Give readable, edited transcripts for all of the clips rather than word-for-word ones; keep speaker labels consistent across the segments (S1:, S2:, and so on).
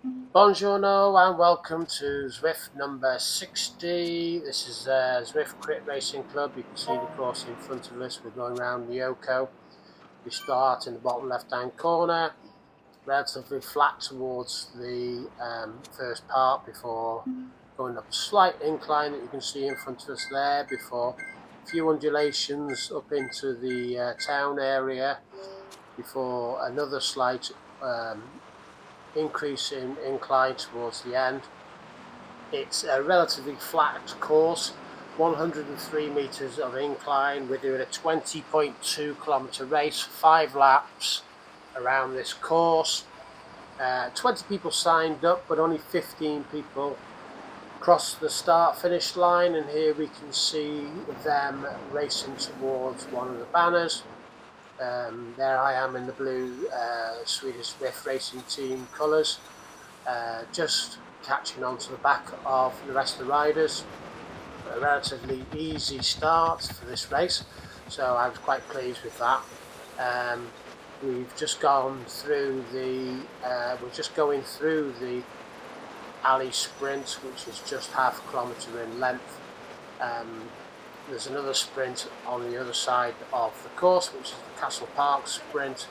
S1: Buongiorno and welcome to Zwift number 60. This is Zwift Crit Racing Club. You can see the course in front of us. We're going around Neokyo. We start in the bottom left hand corner, relatively flat towards the first part before going up a slight incline that you can see in front of us there, before a few undulations up into the town area, before another slight increase in incline towards the end. It's a relatively flat course, 103 meters of incline. We're doing a 20.2 kilometer race, 5 laps around this course. 20 people signed up, but only 15 people crossed the start finish line, and here we can see them racing towards one of the banners. There I am in the blue Swedish Zwift Racing Team colours, just catching on to the back of the rest of the riders. A relatively easy start for this race, so I was quite pleased with that. We've just gone through we're just going through the alley sprint, which is just half a kilometre in length. There's another sprint on the other side of the course, which is the Castle Park sprint,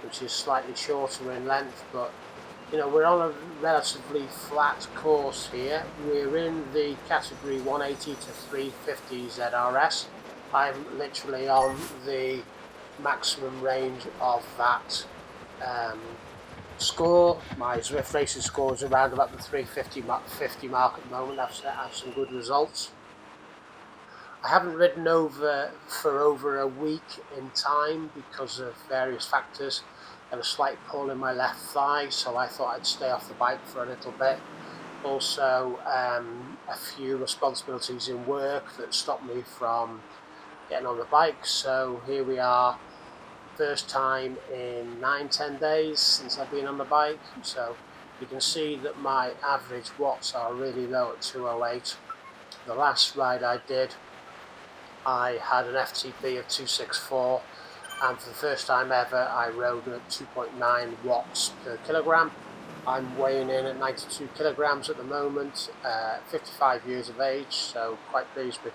S1: which is slightly shorter in length, but we're on a relatively flat course here. We're in the category 180 to 350 ZRS. I'm literally on the maximum range of that score. My Zwift racing score is around about the 350 mark at the moment. I've had some good results. I haven't ridden for over a week in time because of various factors. I had a slight pull in my left thigh, so I thought I'd stay off the bike for a little bit. Also, a few responsibilities in work that stopped me from getting on the bike. So here we are, first time in 9-10 days since I've been on the bike. So you can see that my average watts are really low at 208. The last ride I did, I had an FTP of 264, and for the first time ever I rode at 2.9 watts per kilogram. I'm weighing in at 92 kilograms at the moment, 55 years of age, so quite pleased with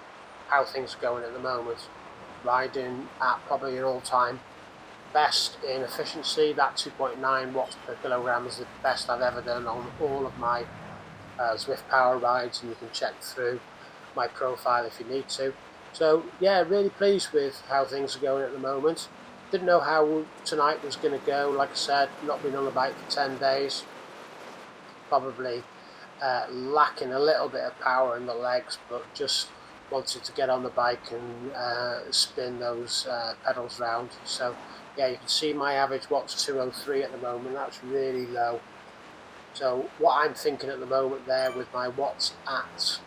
S1: how things are going at the moment. Riding at probably an all-time best in efficiency. That 2.9 watts per kilogram is the best I've ever done on all of my Zwift power rides, and you can check through my profile if you need to. So yeah, really pleased with how things are going at the moment. Didn't know how tonight was going to go. Like I said, not been on the bike for 10 days. Probably lacking a little bit of power in the legs, but just wanted to get on the bike and spin those pedals round. So yeah, you can see my average watts 203 at the moment. That's really low. So what I'm thinking at the moment there with my watts at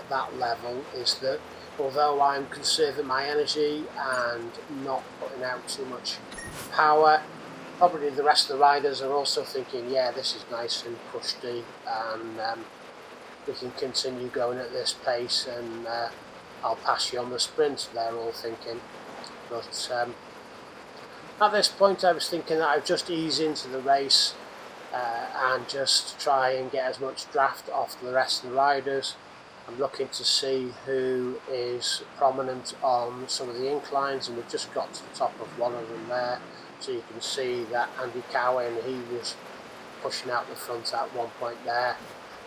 S1: that level is that although I'm conserving my energy and not putting out too much power, probably the rest of the riders are also thinking, yeah, this is nice and cushy, and we can continue going at this pace, and I'll pass you on the sprint, they're all thinking. But at this point I was thinking that I'd just ease into the race and just try and get as much draft off the rest of the riders. I'm looking to see who is prominent on some of the inclines, and we've just got to the top of one of them there. So you can see that Andy Cowan, he was pushing out the front at one point there.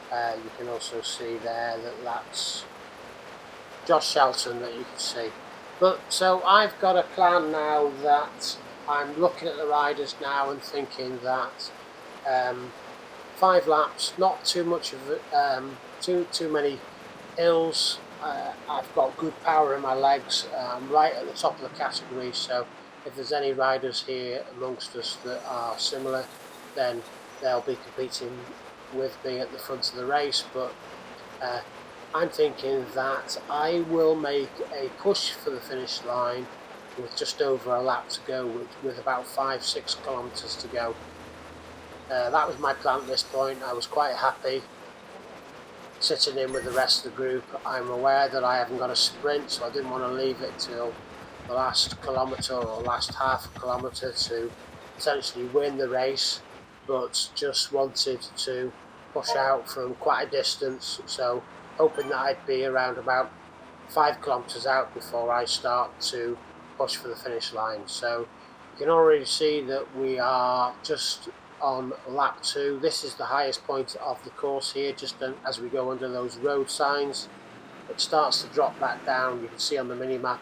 S1: You can also see there that that's Josh Shelton that you can see. But so I've got a plan now that I'm looking at the riders now and thinking that 5 laps, not too much of it, too many hills. I've got good power in my legs. I'm right at the top of the category, so if there's any riders here amongst us that are similar, then they'll be competing with me at the front of the race. But I'm thinking that I will make a push for the finish line with just over a lap to go, with about 5-6 kilometers to go. That was my plan at this point. I was quite happy sitting in with the rest of the group. I'm aware that I haven't got a sprint, so I didn't want to leave it till the last kilometre or last half kilometre to potentially win the race. but just wanted to push out from quite a distance, so hoping that I'd be around about 5 kilometers out before I start to push for the finish line. So you can already see that we are just on lap 2. This is the highest point of the course here, just as we go under those road signs. It starts to drop back down. You can see on the mini map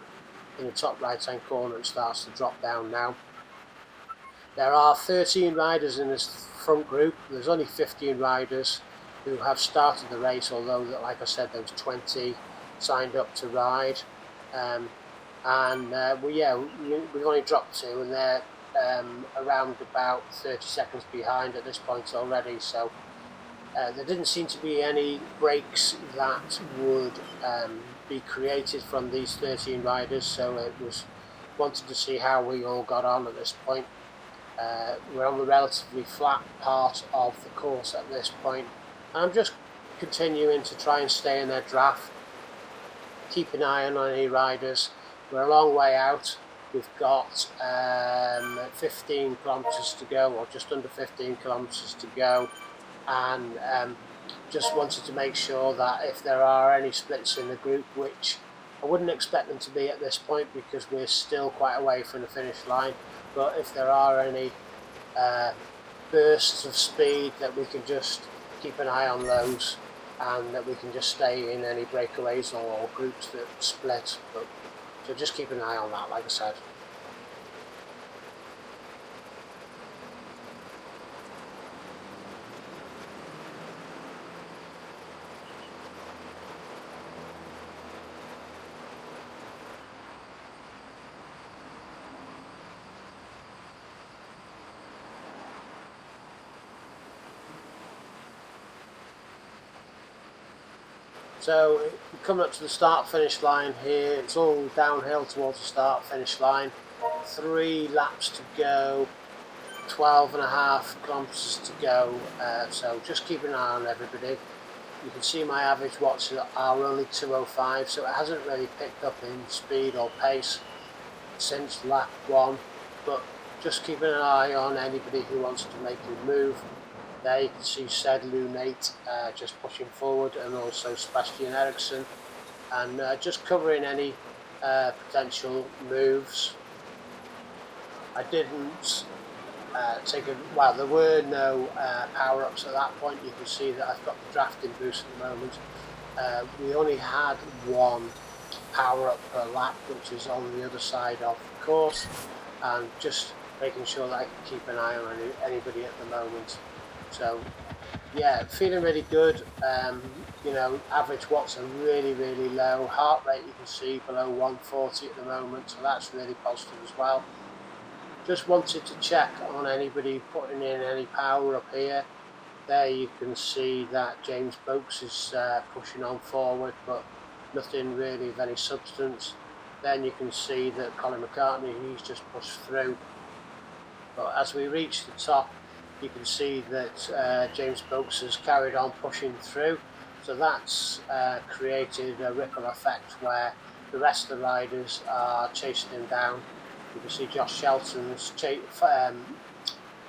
S1: in the top right hand corner it starts to drop down now. There are 13 riders in this front group. There's only 15 riders who have started the race, although, like I said, there was 20 signed up to ride. We've only dropped 2, and they're around about 30 seconds behind at this point already. So there didn't seem to be any breaks that would be created from these 13 riders. So it was wanted to see how we all got on at this point. We're on the relatively flat part of the course at this point. I'm just continuing to try and stay in their draft, keep an eye on any riders. We're a long way out. We've got 15 kilometres to go, or just under 15 kilometres to go, and just wanted to make sure that if there are any splits in the group, which I wouldn't expect them to be at this point because we're still quite away from the finish line, but if there are any bursts of speed, that we can just keep an eye on those, and that we can just stay in any breakaways or groups that split. So just keep an eye on that, like I said. So coming up to the start-finish line here, it's all downhill towards the start-finish line. 3 laps to go, 12.5 kilometres to go, so just keep an eye on everybody. You can see my average watts are only 205, so it hasn't really picked up in speed or pace since lap 1, but just keeping an eye on anybody who wants to make a move. There you can see Sed Lunate just pushing forward, and also Sebastian Eriksson, and just covering any potential moves. I didn't there were no power-ups at that point. You can see that I've got the drafting boost at the moment. We only had 1 power-up per lap, which is on the other side of the course, and just making sure that I can keep an eye on anybody at the moment. So yeah, feeling really good. Average watts are really low. Heart rate, you can see, below 140 at the moment, so that's really positive as well. Just wanted to check on anybody putting in any power up here. There you can see that James Boakes is pushing on forward, but nothing really of any substance. Then you can see that Colin McCartney, he's just pushed through. But as we reach the top, you can see that James Boakes has carried on pushing through. So that's created a ripple effect where the rest of the riders are chasing him down. You can see Josh Shelton's,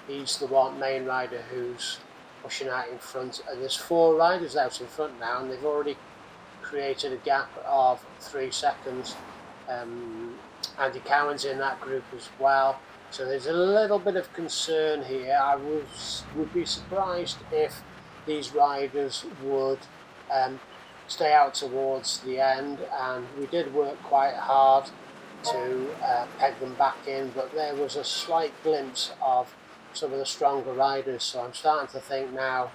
S1: he's the main rider who's pushing out in front, and there's 4 riders out in front now, and they've already created a gap of 3 seconds. Andy Cowan's in that group as well, so there's a little bit of concern here. I would be surprised if these riders would stay out towards the end, and we did work quite hard to peg them back in, but there was a slight glimpse of some of the stronger riders. So I'm starting to think now,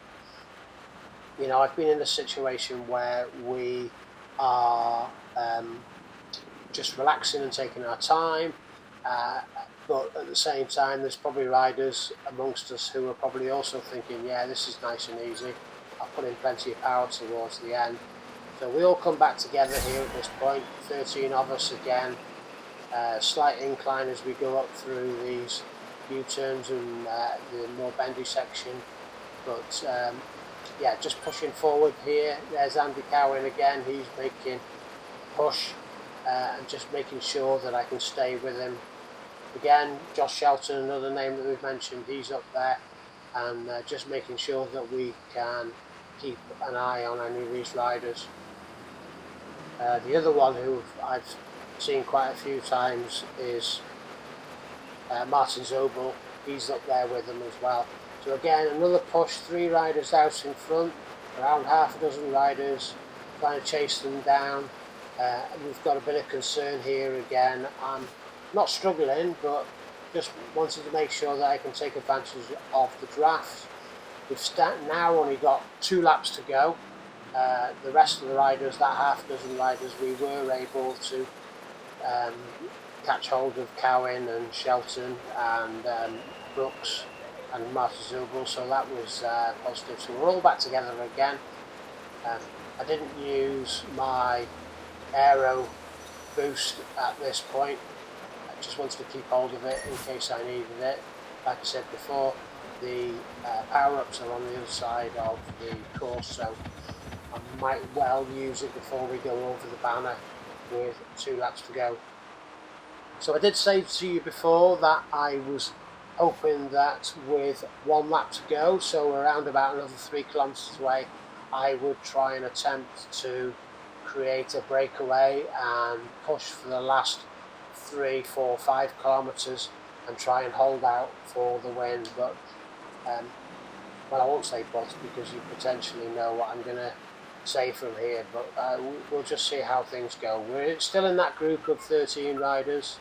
S1: I've been in a situation where we are just relaxing and taking our time, but at the same time there's probably riders amongst us who are probably also thinking, yeah, this is nice and easy, I'll put in plenty of power towards the end. So we all come back together here at this point, 13 of us again. Slight incline as we go up through these U-turns and the more bendy section, but yeah, just pushing forward here. There's Andy Cowan again, he's making a push and just making sure that I can stay with him. Again, Josh Shelton, another name that we've mentioned, he's up there. and just making sure that we can keep an eye on any of these riders. The other one who I've seen quite a few times is Martin Zobel. He's up there with them as well. So again, another push, 3 riders out in front, around half a dozen riders, trying to chase them down. We've got a bit of concern here again. I'm not struggling, but just wanted to make sure that I can take advantage of the draft. We've now only got 2 laps to go. The rest of the riders, that half dozen riders, we were able to catch hold of Cowan and Shelton and Brooks and Martin Zubel, so that was positive. So we're all back together again. I didn't use my aero boost at this point. I just wanted to keep hold of it in case I needed it. Like I said before, the power-ups are on the other side of the course, so I might well use it before we go over the banner with 2 laps to go. So I did say to you before that I was hoping that with 1 lap to go, so around about another 3 kilometres away, I would try and attempt to create a breakaway and push for the last 3, 4, 5 kilometres and try and hold out for the win. But well, I won't say but, because you potentially know what I'm going to say from here, but we'll just see how things go. We're still in that group of 13 riders,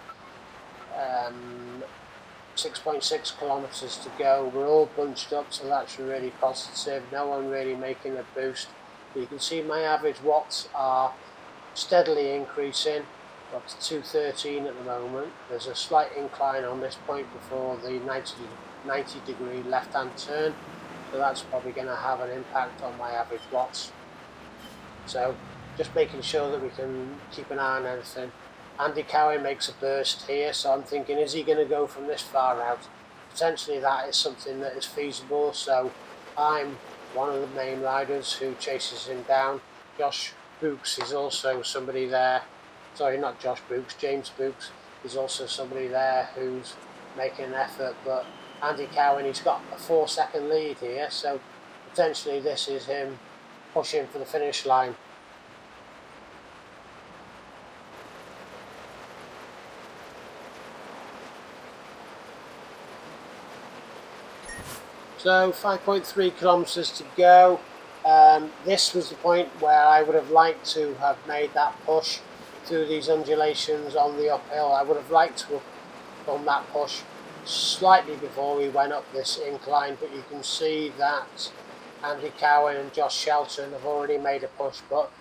S1: 6.6 kilometres to go. We're all bunched up, so that's really positive. No one really making a boost. You can see my average watts are steadily increasing. We're up to 213 at the moment. There's a slight incline on this point before the 90 degree left hand turn, so that's probably going to have an impact on my average watts. So just making sure that we can keep an eye on everything. Andy Cowan makes a burst here, so I'm thinking, is he going to go from this far out? Potentially that is something that is feasible, so I'm one of the main riders who chases him down. Josh Books is also somebody there. Sorry, not Josh Books, James Books is also somebody there who's making an effort, but Andy Cowan, he's got a 4-second lead here, so potentially this is him pushing for the finish line. So 5.3 kilometres to go. This was the point where I would have liked to have made that push through these undulations on the uphill. I would have liked to have done that push slightly before we went up this incline, but you can see that Andy Cowan and Josh Shelton have already made a push, but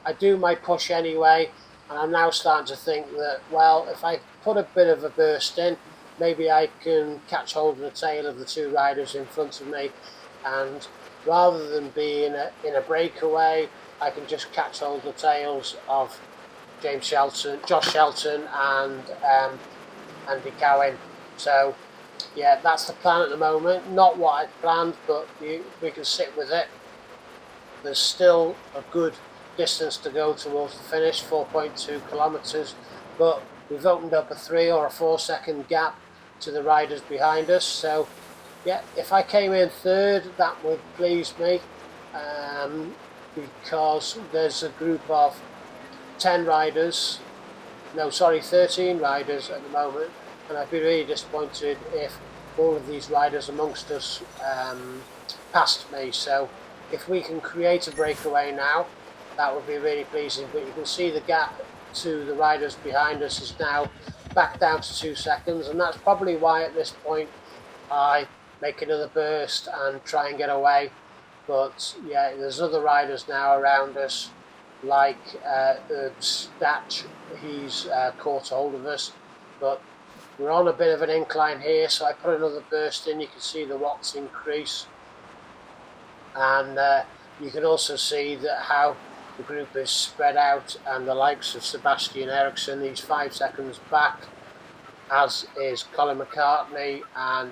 S1: I do my push anyway, and I'm now starting to think that, well, if I put a bit of a burst in, maybe I can catch hold of the tail of the 2 riders in front of me, and rather than be in a breakaway, I can just catch hold of the tails of Josh Shelton and Andy Cowan. So yeah, that's the plan at the moment. Not what I'd planned, but we can sit with it. There's still a good distance to go towards the finish, 4.2 kilometres, but we've opened up a 3 or a 4 second gap to the riders behind us. So yeah, if I came in 3rd, that would please me, because there's a group of 13 riders at the moment, and I'd be really disappointed if all of these riders amongst us passed me. So if we can create a breakaway now, that would be really pleasing. But you can see the gap to the riders behind us is now back down to 2 seconds, and that's probably why at this point I make another burst and try and get away. But yeah, there's other riders now around us, like Statch. He's caught hold of us, but we're on a bit of an incline here, so I put another burst in. You can see the watts increase, and you can also see that how the group is spread out, and the likes of Sebastian Eriksson, he's 5 seconds back, as is Colin McCartney and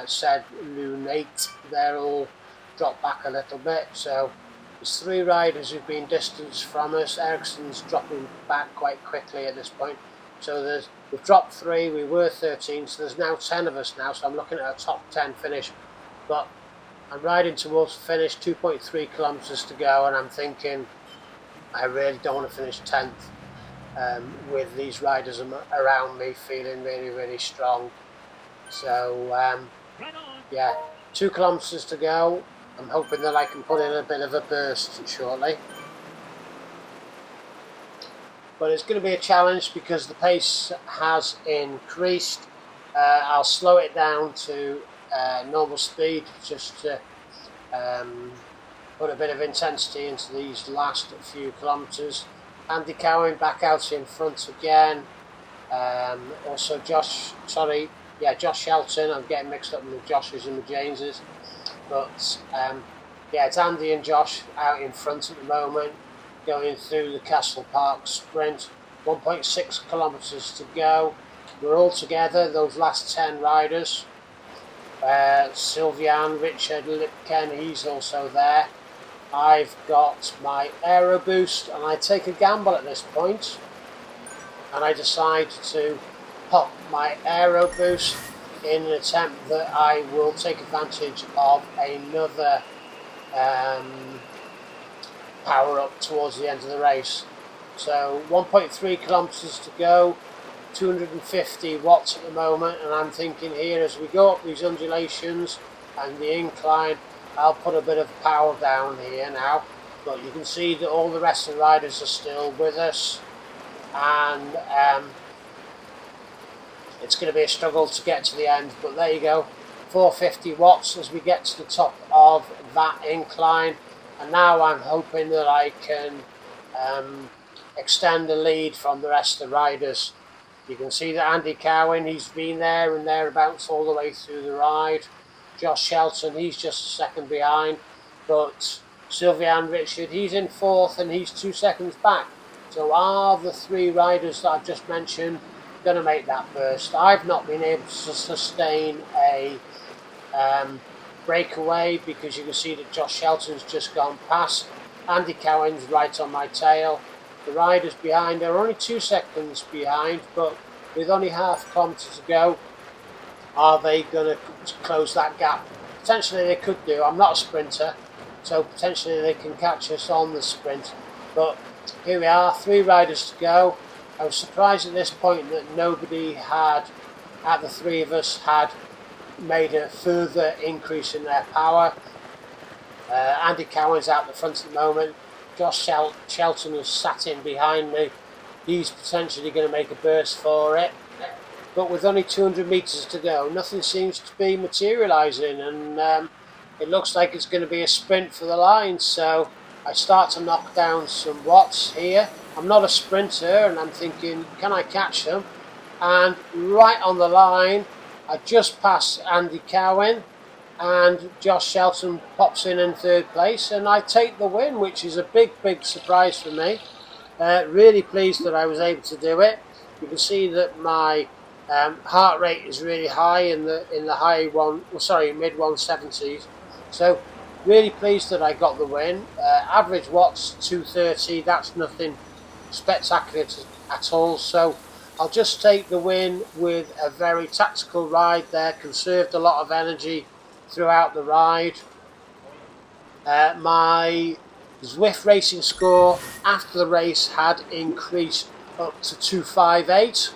S1: Sed Lunate. They're all dropped back a little bit, so there's 3 riders who've been distanced from us. Eriksson's dropping back quite quickly at this point, so we've dropped 3. We were 13, so there's now 10 of us now, so I'm looking at a top 10 finish But I'm riding towards the finish, 2.3 kilometres to go, and I'm thinking I really don't want to finish 10th with these riders around me feeling really, really strong. So yeah, 2 kilometres to go. I'm hoping that I can put in a bit of a burst shortly. But it's going to be a challenge because the pace has increased. I'll slow it down to normal speed just to put a bit of intensity into these last few kilometres. Andy Cowan back out in front again. Also Josh Shelton. I'm getting mixed up with the Joshes and the Jameses. But yeah, it's Andy and Josh out in front at the moment, going through the Castle Park sprint. 1.6 kilometres to go. We're all together, those last 10 riders. Sylvian, Richard, Lipken, he's also there. I've got my Aero Boost, and I take a gamble at this point, and I decide to pop my Aero Boost in an attempt that I will take advantage of another power up towards the end of the race. So 1.3 kilometres to go, 250 watts at the moment, and I'm thinking here as we go up these undulations and the incline, I'll put a bit of power down here now. But you can see that all the rest of the riders are still with us, and it's going to be a struggle to get to the end, but there you go, 450 watts as we get to the top of that incline. And now I'm hoping that I can extend the lead from the rest of the riders. You can see that Andy Cowan, he's been there and thereabouts all the way through the ride. Josh Shelton, he's just a second behind, but Sylvian Richard, he's in fourth and he's 2 seconds back. So are the 3 riders that I've just mentioned going to make that burst? I've not been able to sustain a breakaway because you can see that Josh Shelton's just gone past. Andy Cowan's right on my tail. The riders behind are only 2 seconds behind, but with only half kilometre to go, are they going to close that gap? Potentially they could do. I'm not a sprinter, so potentially they can catch us on the sprint. But here we are, 3 riders to go. I was surprised at this point that nobody had, at the 3 of us, had made a further increase in their power. Andy Cowan's out the front at the moment. Josh Shelton has sat in behind me. He's potentially going to make a burst for it. But with only 200 metres to go, nothing seems to be materialising, and it looks like it's going to be a sprint for the line. So I start to knock down some watts here. I'm not a sprinter, and I'm thinking, can I catch them? And right on the line, I just passed Andy Cowan, and Josh Shelton pops in 3rd place, and I take the win, which is a big, big surprise for me. Really pleased that I was able to do it. You can see that my heart rate is really high in the mid 170s. So really pleased that I got the win. Average watts 230. That's nothing spectacular at all. So I'll just take the win with a very tactical ride there. Conserved a lot of energy throughout the ride. My Zwift racing score after the race had increased up to 258,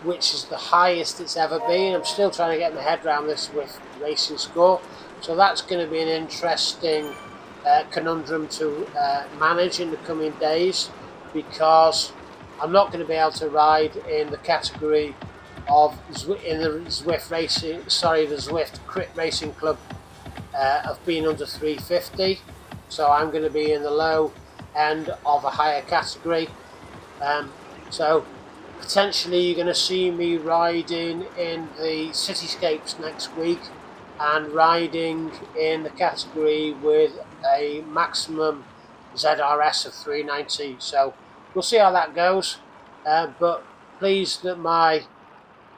S1: which is the highest it's ever been. I'm still trying to get my head around this Zwift racing score, so that's going to be an interesting conundrum to manage in the coming days, because I'm not going to be able to ride in the category of the Zwift Crit Racing Club of being under 350. So I'm going to be in the low end of a higher category. So potentially you're going to see me riding in the Cityscapes next week and riding in the category with a maximum ZRS of 390. So we'll see how that goes. But pleased that my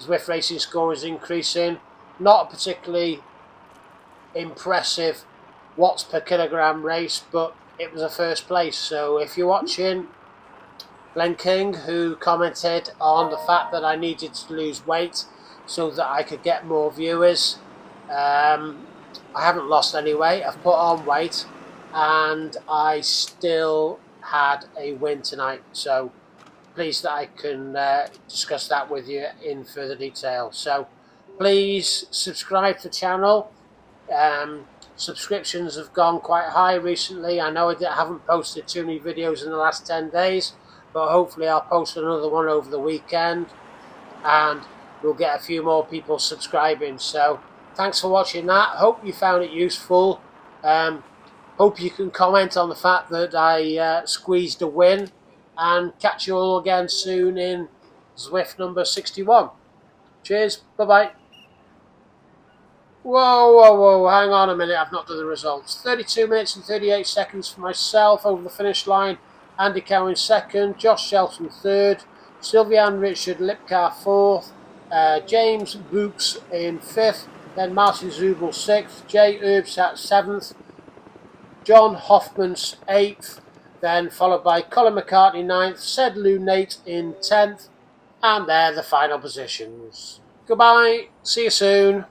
S1: Zwift racing score is increasing. Not a particularly impressive watts per kilogram race, but it was a first place. So if you're watching, Glenn King, who commented on the fact that I needed to lose weight so that I could get more viewers, I haven't lost any weight. I've put on weight, and I still had a win tonight. So pleased that I can discuss that with you in further detail. So please subscribe to the channel. Subscriptions have gone quite high recently. I know I haven't posted too many videos in the last 10 days, but hopefully I'll post another one over the weekend, and we'll get a few more people subscribing. So thanks for watching that. Hope you found it useful. Hope you can comment on the fact that I squeezed a win, and catch you all again soon in Zwift number 61. Cheers. Bye-bye. Whoa, hang on a minute, I've not done the results. 32 minutes and 38 seconds for myself over the finish line. Andy Cowan second, Josh Shelton third, Sylvian Richard Lipcar fourth, James Books in fifth, then Martin Zubel sixth, Jay Erbsat seventh, John Hoffman's eighth, then followed by Colin McCartney ninth, Sedlu Nate in 10th, and they're the final positions. Goodbye, see you soon.